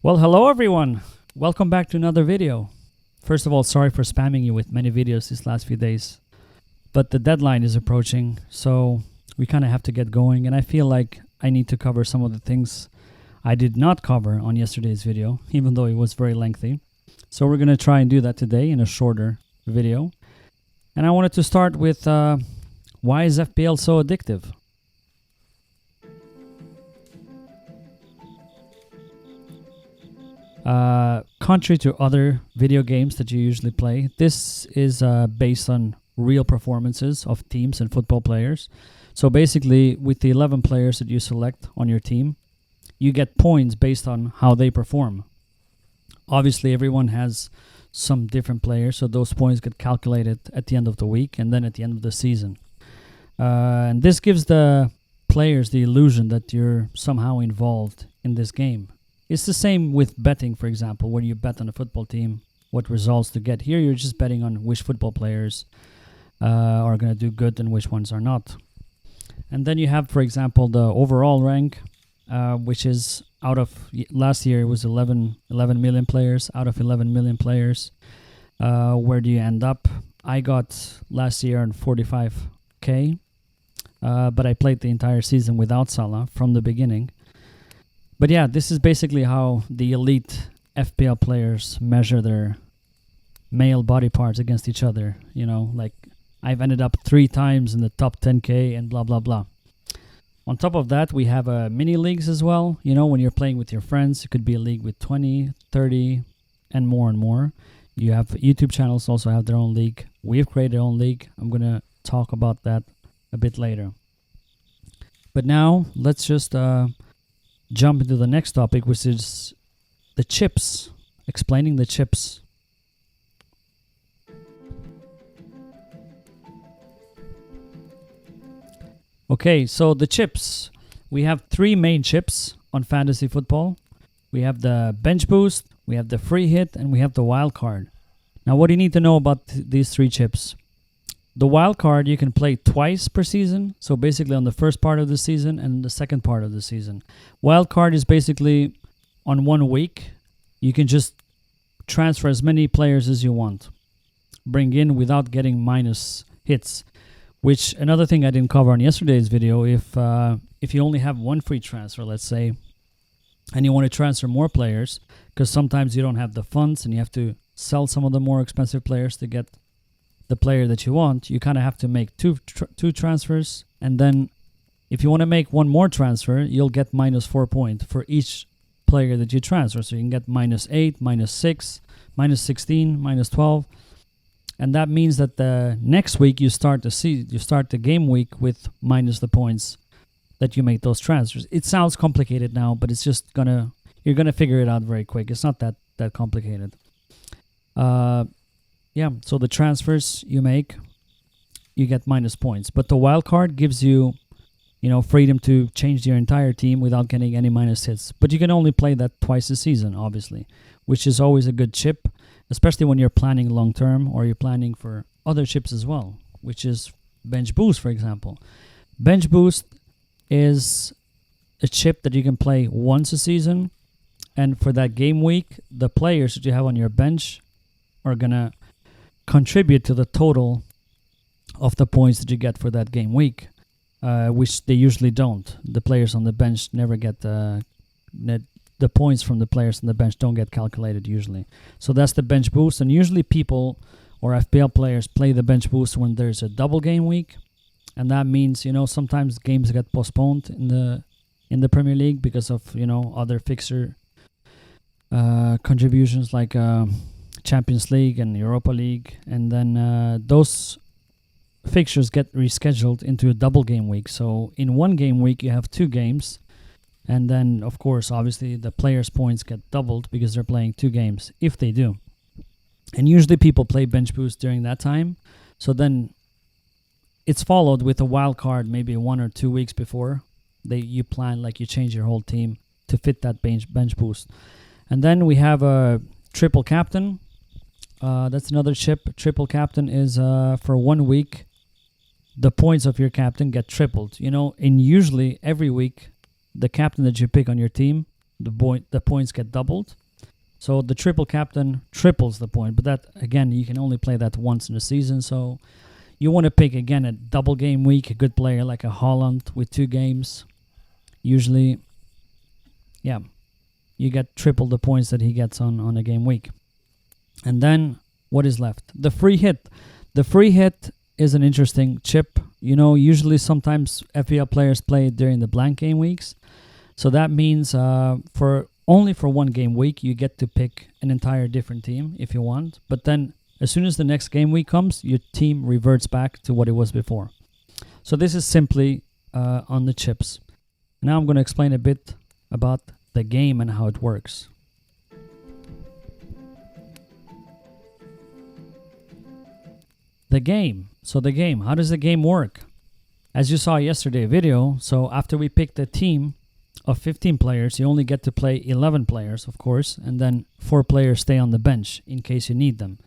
Well, hello everyone. Welcome back to another video. First of all, sorry for spamming you with many videos these last few days. But the deadline is approaching, so we kind of have to get going. And I feel like I need to cover some of the things I did not cover on yesterday's video, even though it was very lengthy. So we're going to try and do that today in a shorter video. And I wanted to start with why is FPL so addictive? Contrary to other video games that you usually play, this is based on real performances of teams and football players. So basically, with the 11 players that you select on your team, you get points based on how they perform. Obviously, everyone has some different players, so those points get calculated at the end of the week and then at the end of the season. And this gives the players the illusion that you're somehow involved in this game. It's the same with betting, for example, when you bet on a football team, what results to get. Here, you're just betting on which football players are going to do good and which ones are not. And then you have, for example, the overall rank, which is out of last year, it was 11 million players. Out of 11 million players, where do you end up? I got last year on 45K, but I played the entire season without Salah from the beginning. But yeah, this is basically how the elite FPL players measure their male body parts against each other. You know, like I've ended up 3 times in the top 10K and blah, blah, blah. On top of that, we have mini leagues as well. You know, when you're playing with your friends, it could be a league with 20, 30, and more and more. You have YouTube channels also have their own league. We've created our own league. I'm going to talk about that a bit later. But now, let's just jump into the next topic, which is the chips. Explaining the chips. Okay, so the chips. We have 3 main chips on fantasy football. We have the bench boost, we have the free hit, and we have the wild card. Now, what do you need to know about these 3 chips? The wild card you can play twice per season, so basically on the first part of the season and the second part of the season. Wild card is basically on 1 week. You can just transfer as many players as you want. Bring in without getting minus hits. Which, another thing I didn't cover on yesterday's video, if you only have 1 free transfer, let's say, and you want to transfer more players, because sometimes you don't have the funds and you have to sell some of the more expensive players to get the player that you want, you kind of have to make two transfers, and then if you want to make 1 more transfer, you'll get minus 4 points for each player that you transfer. So you can get minus 8, minus 6, minus 16, minus 12. And that means that the next week you start the game week with minus the points that you make those transfers. It sounds complicated now, but it's just you're gonna figure it out very quick. It's not that complicated. Yeah, so the transfers you make, you get minus points. But the wild card gives you, freedom to change your entire team without getting any minus hits. But you can only play that twice a season, obviously, which is always a good chip, especially when you're planning long term or you're planning for other chips as well, which is bench boost, for example. Bench boost is a chip that you can play once a season, and for that game week, the players that you have on your bench are gonna contribute to the total of the points that you get for that game week, which they usually don't. The players on the bench never get the points from the players on the bench don't get calculated usually. So that's the bench boost, and usually people or FPL players play the bench boost when there's a double game week, and that means sometimes games get postponed in the Premier League because of other fixture contributions like Champions League and Europa League, and then those fixtures get rescheduled into a double game week. So in 1 game week you have 2 games, and then of course obviously the players' points get doubled because they're playing 2 games if they do. And usually people play bench boost during that time, so then it's followed with a wild card maybe 1 or 2 weeks before you plan, like you change your whole team to fit that bench boost. And then we have a triple captain. That's another chip. Triple captain is for 1 week, the points of your captain get tripled. And usually every week, the captain that you pick on your team the points get doubled. So the triple captain triples the point, but that again, you can only play that once in a season. So you want to pick again a double game week, a good player like a Haaland with 2 games. Usually, yeah, you get triple the points that he gets on a game week. And then what is left? The free hit. The free hit is an interesting chip. You know, usually sometimes FPL players play during the blank game weeks. So that means for only for 1 game week, you get to pick an entire different team if you want. But then as soon as the next game week comes, your team reverts back to what it was before. So this is simply on the chips. Now I'm going to explain a bit about the game and how it works. The game. So the game. How does the game work? As you saw yesterday video, so after we picked a team of 15 players, you only get to play 11 players, of course, and then 4 players stay on the bench in case you need them.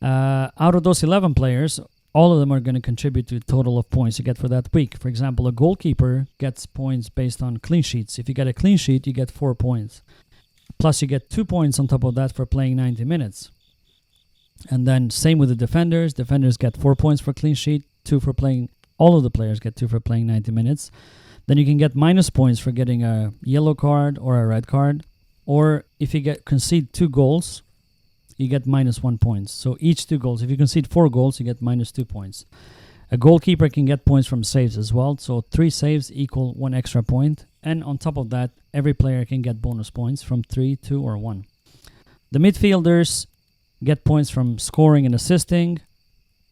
Out of those 11 players, all of them are going to contribute to the total of points you get for that week. For example, a goalkeeper gets points based on clean sheets. If you get a clean sheet, you get 4 points. Plus, you get 2 points on top of that for playing 90 minutes. And then same with the defenders. Defenders get 4 points for clean sheet, 2 for playing. All of the players get 2 for playing 90 minutes. Then you can get minus points for getting a yellow card or a red card. Or if you concede 2 goals, you get minus 1 points. So each 2 goals. If you concede 4 goals, you get minus 2 points. A goalkeeper can get points from saves as well. So 3 saves equal 1 extra point. And on top of that, every player can get bonus points from 3, 2, or 1. The midfielders get points from scoring and assisting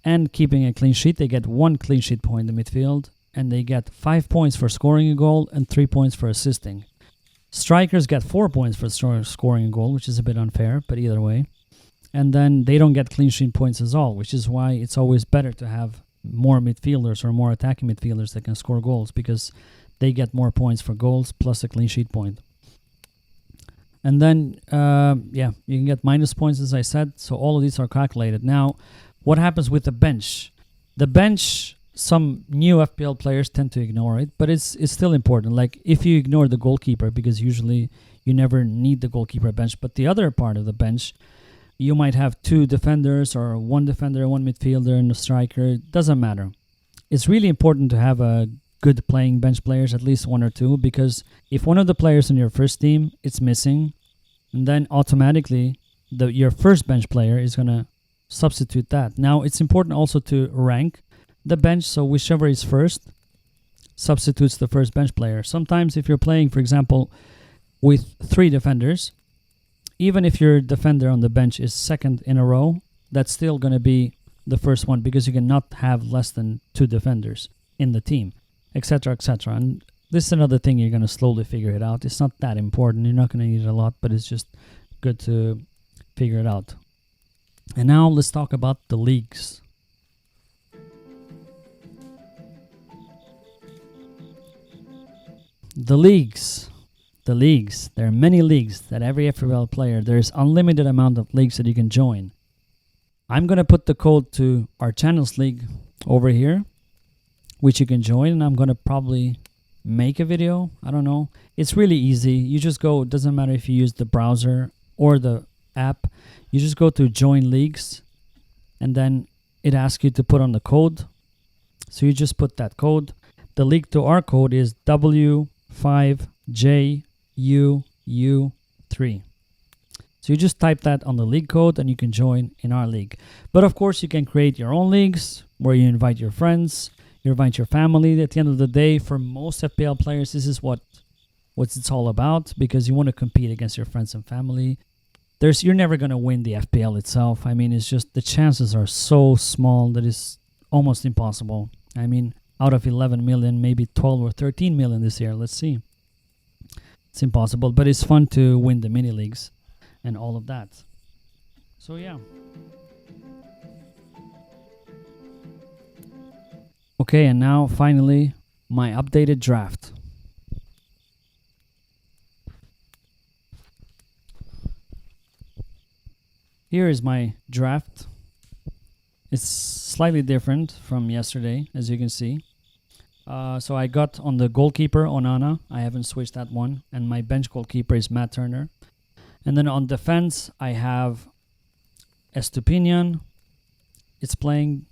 and keeping a clean sheet. They get 1 clean sheet point in the midfield. And they get 5 points for scoring a goal and 3 points for assisting. Strikers get 4 points for scoring a goal, which is a bit unfair, but either way. And then they don't get clean sheet points at all, which is why it's always better to have more midfielders or more attacking midfielders that can score goals, because they get more points for goals plus a clean sheet point. And then, you can get minus points, as I said. So all of these are calculated. Now, what happens with the bench? The bench, some new FPL players tend to ignore it, but it's still important. Like if you ignore the goalkeeper, because usually you never need the goalkeeper bench, but the other part of the bench, you might have 2 defenders or 1 defender, 1 midfielder, and a striker. It doesn't matter. It's really important to have a good playing bench players, at least 1 or 2, because if one of the players in your first team is missing, and then automatically your first bench player is going to substitute that. Now, it's important also to rank the bench, so whichever is first substitutes the first bench player. Sometimes if you're playing, for example, with 3 defenders, even if your defender on the bench is second in a row, that's still going to be the first one, because you cannot have less than 2 defenders in the team, etc., etc. And this is another thing you're going to slowly figure it out. It's not that important. You're not going to need it a lot, but it's just good to figure it out. And now let's talk about the leagues. The leagues. There are many leagues that every FPL player, there's unlimited amount of leagues that you can join. I'm going to put the code to our channels league over here, which you can join, and I'm going to probably make a video. I don't know. It's really easy. You just go, it doesn't matter if you use the browser or the app. You just go to join leagues, and then it asks you to put on the code. So you just put that code. The link to our code is W5JUU3. So you just type that on the league code and you can join in our league. But of course, you can create your own leagues where you invite your friends, you invite your family. At the end of the day, for most FPL players, this is what it's all about, because you want to compete against your friends and family. You're never going to win the FPL itself. I mean, it's just the chances are so small that it's almost impossible. I mean, out of 11 million, maybe 12 or 13 million this year. Let's see. It's impossible, but it's fun to win the mini leagues and all of that. So yeah. Okay, and now finally my updated draft. Here is my draft. It's slightly different from yesterday, as you can see. So I got on the goalkeeper, Onana. I haven't switched that one. And my bench goalkeeper is Matt Turner. And then on defense, I have Estupinian. It's playing.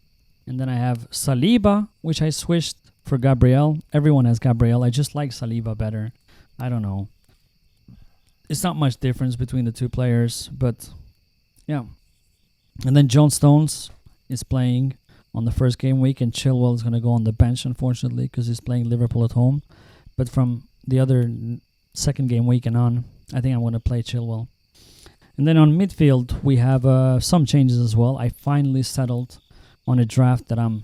And then I have Saliba, which I switched for Gabriel. Everyone has Gabriel. I just like Saliba better. I don't know. It's not much difference between the two players, but yeah. And then John Stones is playing on the first game week, and Chilwell is going to go on the bench, unfortunately, because he's playing Liverpool at home. But from the other second game week and on, I think I'm going to play Chilwell. And then on midfield, we have some changes as well. I finally settled on a draft that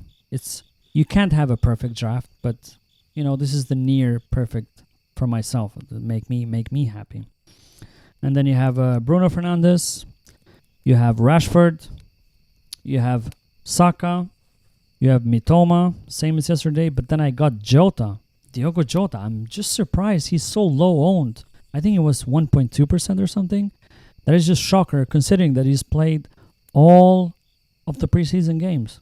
you can't have a perfect draft, but this is the near perfect for myself to make me happy. And then you have Bruno Fernandes, you have Rashford, you have Saka, you have Mitoma, same as yesterday. But then I got Diogo Jota. I'm just surprised he's so low owned. I think it was 1.2% or something. That is just shocker considering that he's played all of the preseason games.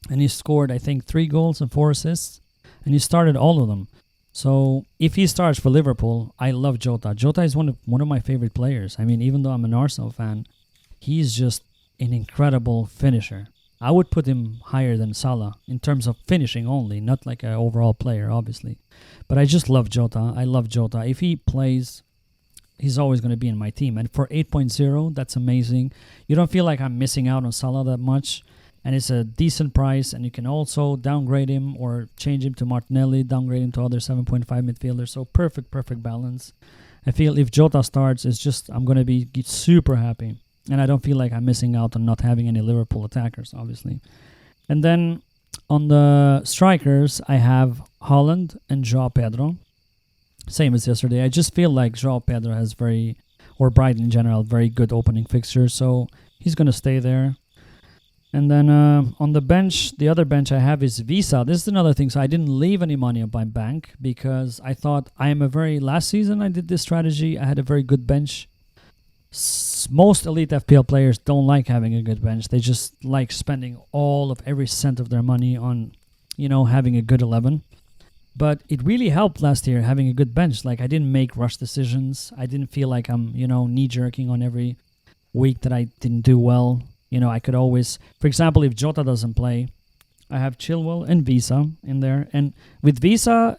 And he scored, I think, 3 goals and 4 assists. And he started all of them. So if he starts for Liverpool, I love Jota. Jota is one of my favorite players. I mean, even though I'm an Arsenal fan, he's just an incredible finisher. I would put him higher than Salah in terms of finishing only, not like an overall player, obviously. But I just love Jota. I love Jota. If he plays, he's always going to be in my team. And for 8.0, that's amazing. You don't feel like I'm missing out on Salah that much. And it's a decent price, and you can also downgrade him or change him to Martinelli, downgrade him to other 7.5 midfielders. So perfect balance. I feel if Jota starts, I'm going to be super happy. And I don't feel like I'm missing out on not having any Liverpool attackers, obviously. And then on the strikers, I have Haaland and João Pedro. Same as yesterday. I just feel like João Pedro has or Brighton in general, very good opening fixture. So he's going to stay there. And then on the bench, the other bench I have is Visa. This is another thing. So I didn't leave any money on my bank because I thought last season I did this strategy. I had a very good bench. Most elite FPL players don't like having a good bench. They just like spending every cent of their money on, having a good 11. But it really helped last year having a good bench. Like I didn't make rush decisions. I didn't feel like I'm, knee-jerking on every week that I didn't do well. I could always, for example, if Jota doesn't play, I have Chilwell and Visa in there. And with Visa,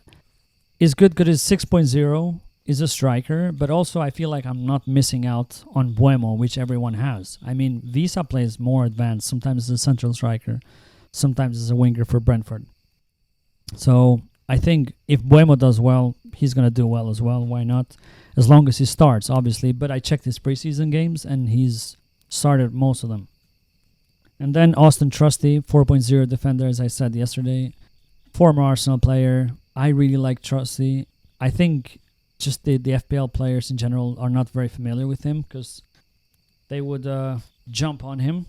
is good because 6.0 is a striker, but also I feel like I'm not missing out on Buemo, which everyone has. I mean, Visa plays more advanced. Sometimes as a central striker, sometimes as a winger for Brentford. So I think if Buemo does well, he's going to do well as well. Why not? As long as he starts, obviously. But I checked his preseason games, and he's started most of them. And then Austin Trusty, 4.0 defender, as I said yesterday. Former Arsenal player. I really like Trusty. I think just the FPL players in general are not very familiar with him because they would jump on him.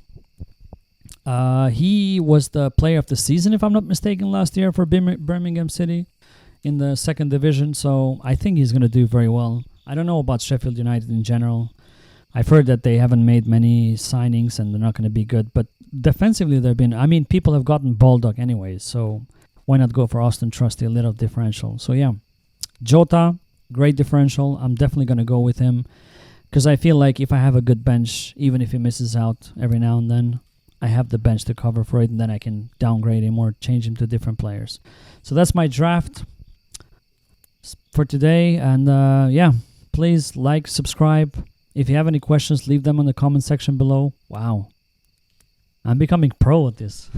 He was the player of the season, if I'm not mistaken, last year for Birmingham City in the second division. So I think he's going to do very well. I don't know about Sheffield United in general. I've heard that they haven't made many signings and they're not going to be good. But defensively, people have gotten Baldock anyways. So why not go for Austin Trusty, a little differential. So yeah, Jota, great differential. I'm definitely going to go with him because I feel like if I have a good bench, even if he misses out every now and then, I have the bench to cover for it, and then I can downgrade him or change him to different players. So that's my draft for today. And please like, subscribe. If you have any questions, leave them in the comment section below. Wow. I'm becoming pro at this.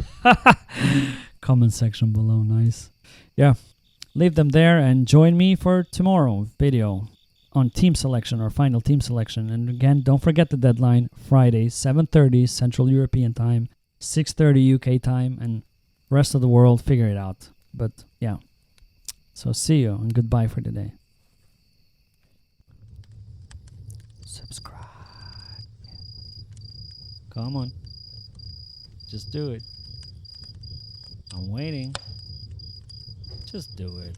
Comment section below. Nice. Yeah. Leave them there and join me for tomorrow's video on team selection or final team selection. And again, don't forget the deadline, Friday, 7:30 Central European time, 6:30 UK time, and rest of the world, figure it out. But yeah. So see you and goodbye for today. Subscribe. Come on. Just do it. I'm waiting. Just do it.